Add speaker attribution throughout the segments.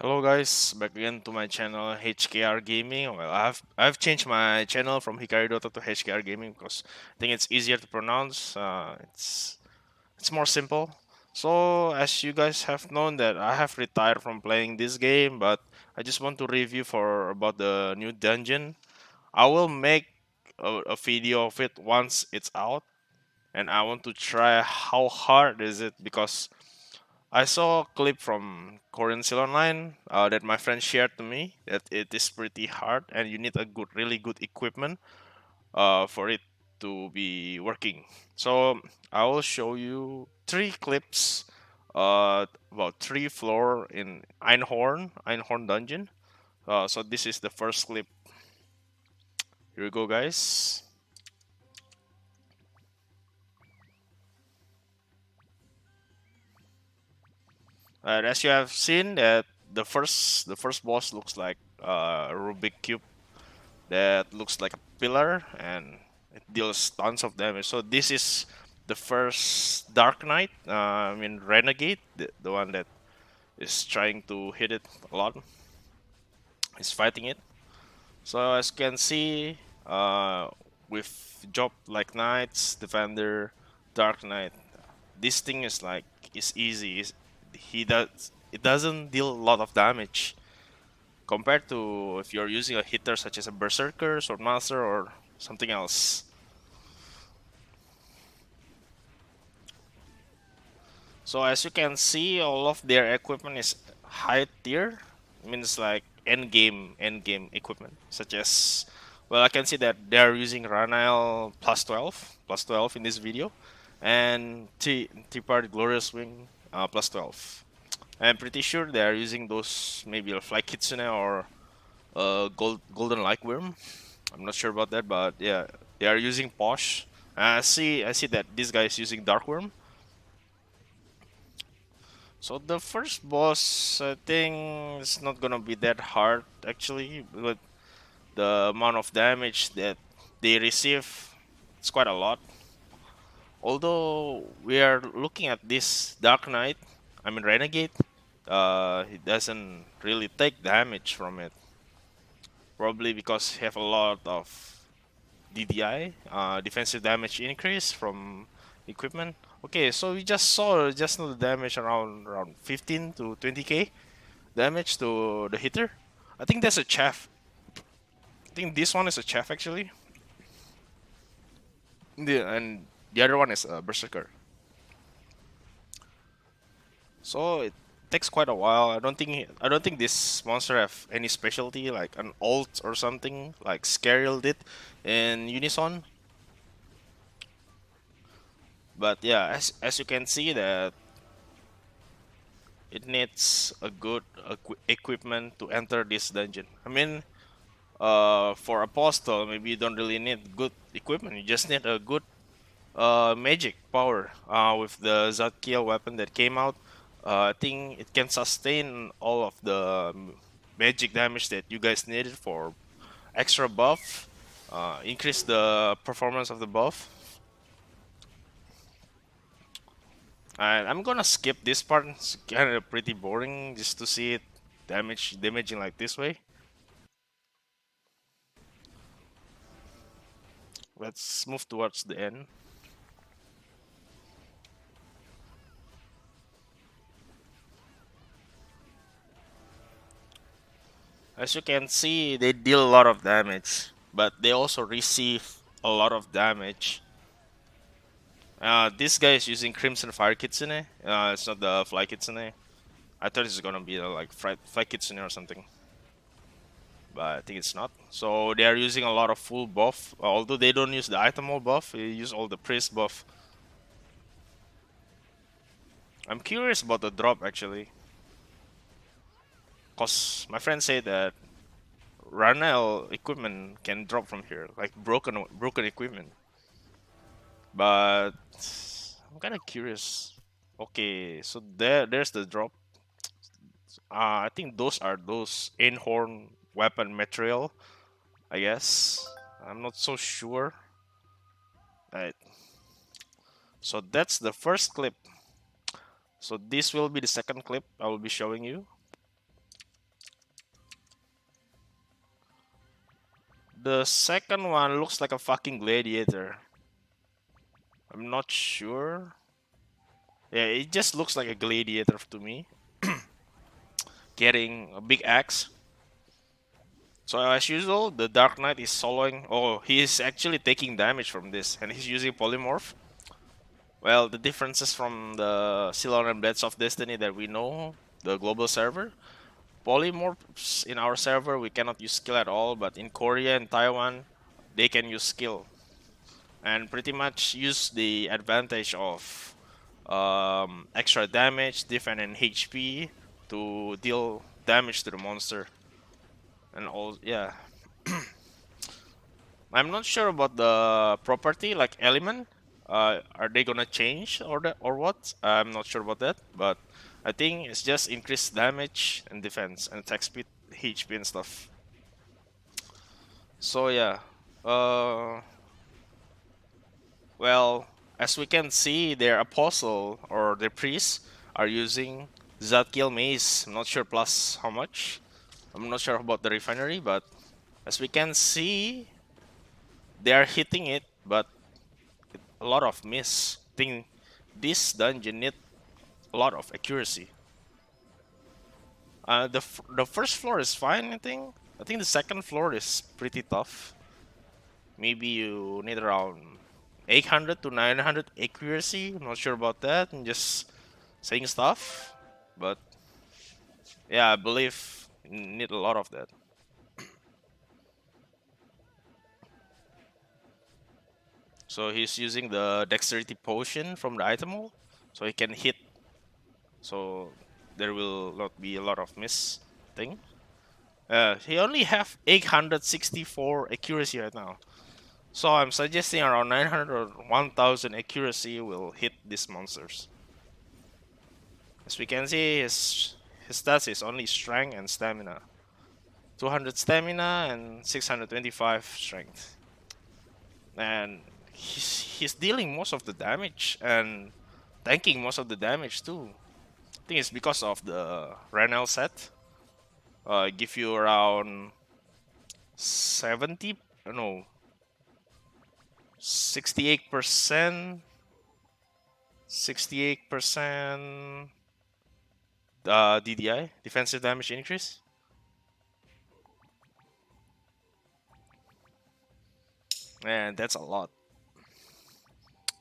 Speaker 1: Hello guys, back again to my channel HKR Gaming. Well, I've changed my channel from Hikari Dota to HKR Gaming because I think it's easier to pronounce. It's more simple. So as you guys have known that I have retired from playing this game, but I just want to review for about the new dungeon. I will make a video of it once it's out, and I want to try how hard is it because I saw a clip from Korean Seal Online that my friend shared to me that it is pretty hard and you need a really good equipment for it to be working. So I will show you three clips about three floor in Einhorn dungeon. So this is the first clip. Here we go, guys. As you have seen, that the first boss looks like a Rubik cube that looks like a pillar and it deals tons of damage. So this is the first Dark Knight, Renegade, the one that is trying to hit it a lot. Is fighting it. So as you can see, with job like Knights, Defender, Dark Knight, this thing is easy. He does it doesn't deal a lot of damage compared to if you're using a hitter such as a Berserker, Swordmaster, or something else. So as you can see, all of their equipment is high tier, means like end game equipment, such as well I can see that they are using Ranile plus 12 in this video, and T-Part Glorious Wing plus 12. I'm pretty sure they are using those maybe a Fly Kitsune or Golden Light Worm. I'm not sure about that, but yeah, they are using Posh. I see that this guy is using Dark Worm. So the first boss, I think, is not gonna be that hard actually, but the amount of damage that they receive, it's quite a lot. Although we are looking at this Dark Knight, Renegade, he doesn't really take damage from it. Probably because he have a lot of DDI, defensive damage increase from equipment. Okay, so we just saw just now the damage around 15 to 20k damage to the hitter. I think that's a chaff. I think this one is a chaff actually. And the other one is a berserker. So it takes quite a while. I don't think this monster have any specialty like an ult or something like Scariel did in Unison. But yeah, as you can see that it needs a good equipment to enter this dungeon. For Apostle, maybe you don't really need good equipment. You just need a good magic power. With the Zadkiel weapon that came out, I think it can sustain all of the magic damage that you guys needed for extra buff, increase the performance of the buff. And I'm gonna skip this part. It's kind of pretty boring just to see it damaging like this way. Let's move towards the end. As you can see, they deal a lot of damage, but they also receive a lot of damage. This guy is using Crimson Fire Kitsune. It's not the Fly Kitsune. I thought it's gonna be like Fly Kitsune or something, but I think it's not. So they are using a lot of full buff. Although they don't use the item all buff, they use all the priest buff. I'm curious about the drop actually, cause my friend said that Ranel equipment can drop from here, like broken equipment. But I'm kind of curious. Okay, so there's the drop. I think those are those Einhorn weapon material. I guess I'm not so sure. Right. So that's the first clip. So this will be the second clip I will be showing you. The second one looks like a fucking gladiator. I'm not sure. Yeah, it just looks like a gladiator to me. Getting a big axe. So as usual, the Dark Knight is soloing. Oh, he is actually taking damage from this, and he's using polymorph. Well, the differences from the Silon and Blades of Destiny that we know, the global server. Polymorphs in our server we cannot use skill at all, but in Korea and Taiwan, they can use skill and pretty much use the advantage of extra damage, defense, and HP to deal damage to the monster. And all, yeah. I'm not sure about the property like element. Are they gonna change or what? I'm not sure about that, but I think it's just increased damage and defense and attack speed, HP and stuff. So yeah, uh, well, as we can see, their apostle or their priest are using Zadkiel mace. I'm not sure plus how much. I'm not sure about the refinery, but as we can see, they are hitting it, but a lot of miss. I think this dungeon need a lot of accuracy. The first floor is fine. I think. I think the second floor is pretty tough. Maybe you need around 800 to 900 accuracy. I'm not sure about that. I'm just saying stuff, but yeah, I believe you need a lot of that. So he's using the dexterity potion from the item hole, so he can hit. So there will not be a lot of miss thing. He only have 864 accuracy right now. So I'm suggesting around 900 or 1000 accuracy will hit these monsters. As we can see, his stats is only strength and stamina. 200 stamina and 625 strength. And he's dealing most of the damage and tanking most of the damage too. I think it's because of the Renel set. Give you around 70, no, 68%, 68% DDI, defensive damage increase. And that's a lot.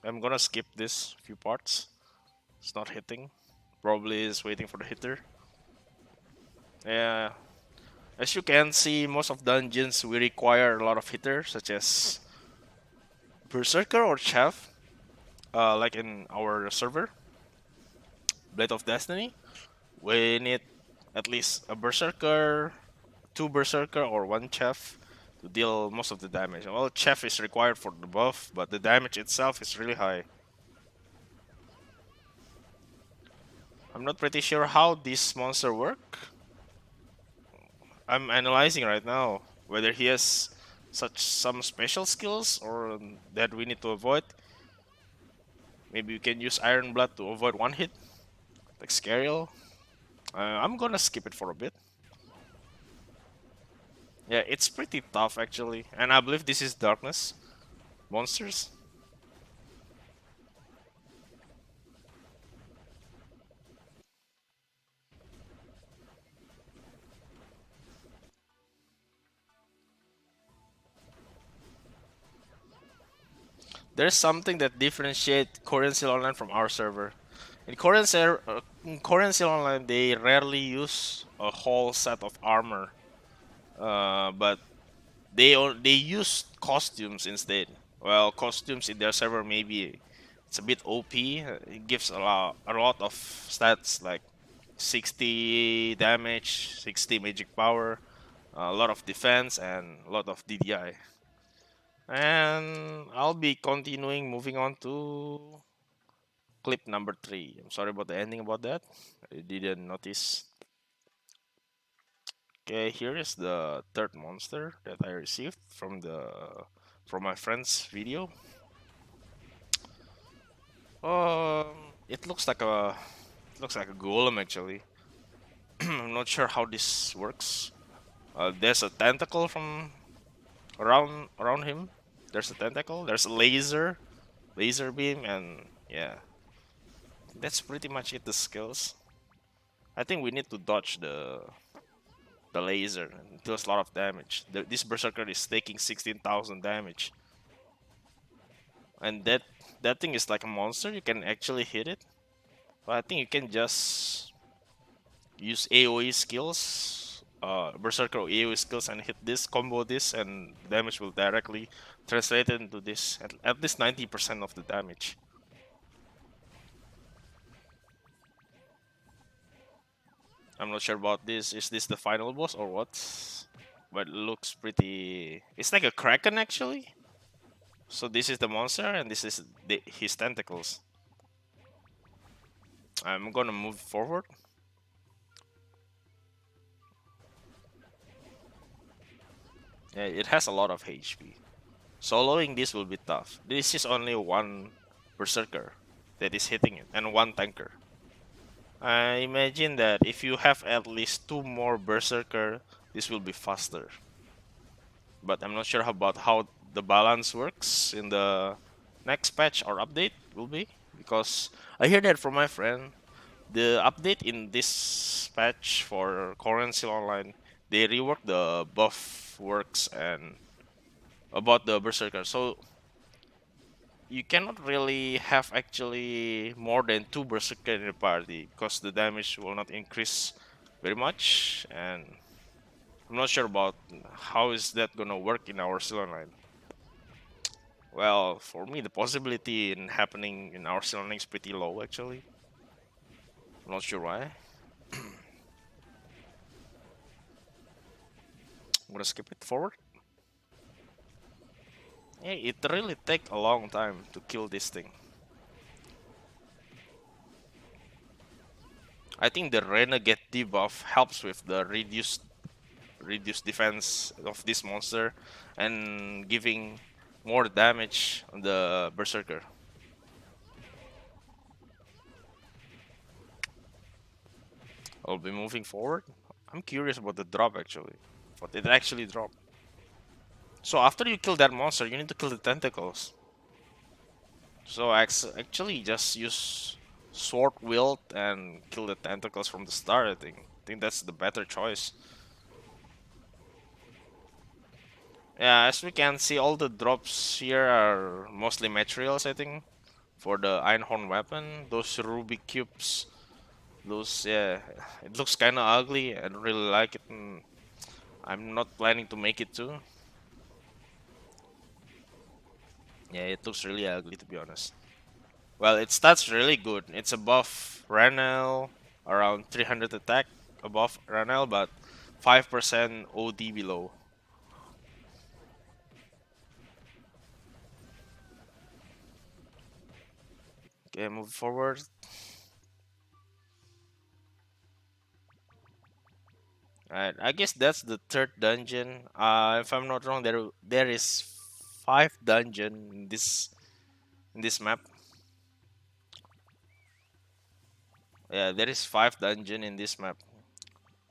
Speaker 1: I'm gonna skip this few parts. It's not hitting. Probably is waiting for the hitter. Yeah. As you can see, most of dungeons we require a lot of hitters, such as Berserker or Chef, like in our server, Blade of Destiny. We need at least a Berserker, two Berserker, or one Chef to deal most of the damage. Well, Chef is required for the buff, but the damage itself is really high. I'm not pretty sure how this monster work. I'm analyzing right now whether he has some special skills or that we need to avoid. Maybe we can use Iron Blood to avoid one hit, like Scariel. I'm gonna skip it for a bit. Yeah, it's pretty tough actually, and I believe this is Darkness monsters. There's something that differentiates Korean Steel Online from our server. In Korean Steel Online, they rarely use a whole set of armor, but they use costumes instead. Well, costumes in their server maybe it's a bit OP. It gives a lot of stats like 60 damage, 60 magic power, a lot of defense, and a lot of DDI. And I'll be continuing moving on to clip number 3. I'm sorry about the ending about that. I didn't notice. Okay, here is the third monster that I received from my friend's video. It looks like a golem actually. I'm not sure how this works. There's a tentacle from Around him, there's a tentacle. There's a laser beam, and yeah, that's pretty much it. The skills. I think we need to dodge the laser. It deals a lot of damage. This berserker is taking 16,000 damage, and that thing is like a monster. You can actually hit it, but I think you can just use AOE skills, berserker AOE skills, and hit this, combo this, and damage will directly translate into this. At least 90% of the damage. I'm not sure about this. Is this the final boss or what? But it looks pretty. It's like a kraken actually. So this is the monster, and this is his tentacles. I'm gonna move forward. Yeah, it has a lot of HP. Soloing this will be tough. This is only one berserker that is hitting it, and one tanker. I imagine that if you have at least two more berserker, this will be faster. But I'm not sure about how the balance works in the next patch or update will be, because I hear that from my friend. The update in this patch for Korean Seal Online, they rework the buff works and about the berserker. So you cannot really have actually more than two berserker in the party because the damage will not increase very much, and I'm not sure about how is that gonna work in our Seal Online. Well, for me, the possibility in happening in our Seal Online is pretty low actually. I'm not sure why. I'm gonna skip it forward. Yeah, it really take a long time to kill this thing. I think the Renegade debuff helps with the reduced defense of this monster and giving more damage on the Berserker. I'll be moving forward. I'm curious about the drop actually. What it actually dropped. So after you kill that monster, you need to kill the tentacles. So actually just use sword wield and kill the tentacles from the start. I think that's the better choice. Yeah, as we can see, all the drops here are mostly materials. I think for the Einhorn weapon, those ruby cubes, those yeah, it looks kind of ugly. I don't really like it. And I'm not planning to make it too. Yeah, it looks really ugly to be honest. Well, it stats really good. It's above Ranel, around 300 attack above Ranel, but 5% OD below. Okay, move forward. Alright, I guess that's the third dungeon. If I'm not wrong, there is five dungeon in this map. Yeah, there is five dungeon in this map,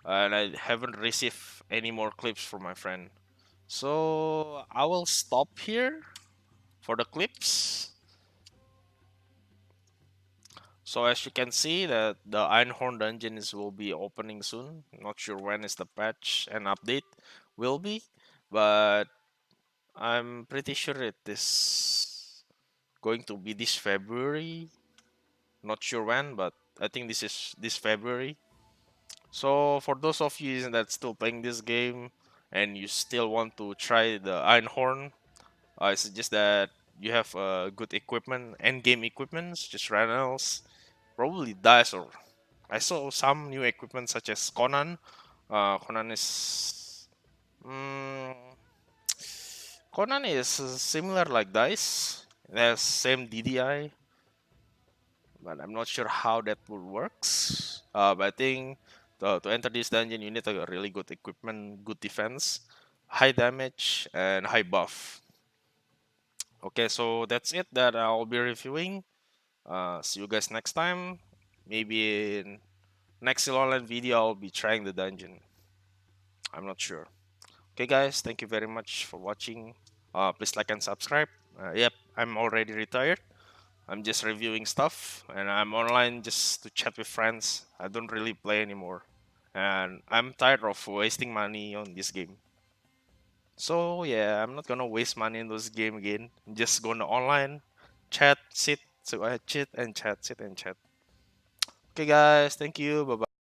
Speaker 1: and I haven't received any more clips from my friend. So I will stop here for the clips. So as you can see that the Einhorn dungeons will be opening soon. Not sure when is the patch and update will be, but I'm pretty sure it is going to be this February. Not sure when, but I think this is this February. So for those of you that still playing this game and you still want to try the Einhorn, I suggest that you have good equipment, end game equipment, just Ranels, probably dice, or I saw some new equipment such as Conan. Conan is mm, Conan is similar like dice. It has same DDI, but I'm not sure how that would works. But I think to enter this dungeon, you need a really good equipment, good defense, high damage, and high buff. Okay, so that's it that I'll be reviewing. See you guys next time. Maybe in next online video, I'll be trying the dungeon. I'm not sure. Okay, guys, thank you very much for watching. Please like and subscribe. Yep, I'm already retired. I'm just reviewing stuff, and I'm online just to chat with friends. I don't really play anymore, and I'm tired of wasting money on this game. So yeah, I'm not gonna waste money in this game again. I'm just gonna online chat, sit, so I chat and chat, sit and chat. Okay, guys, thank you. Bye bye.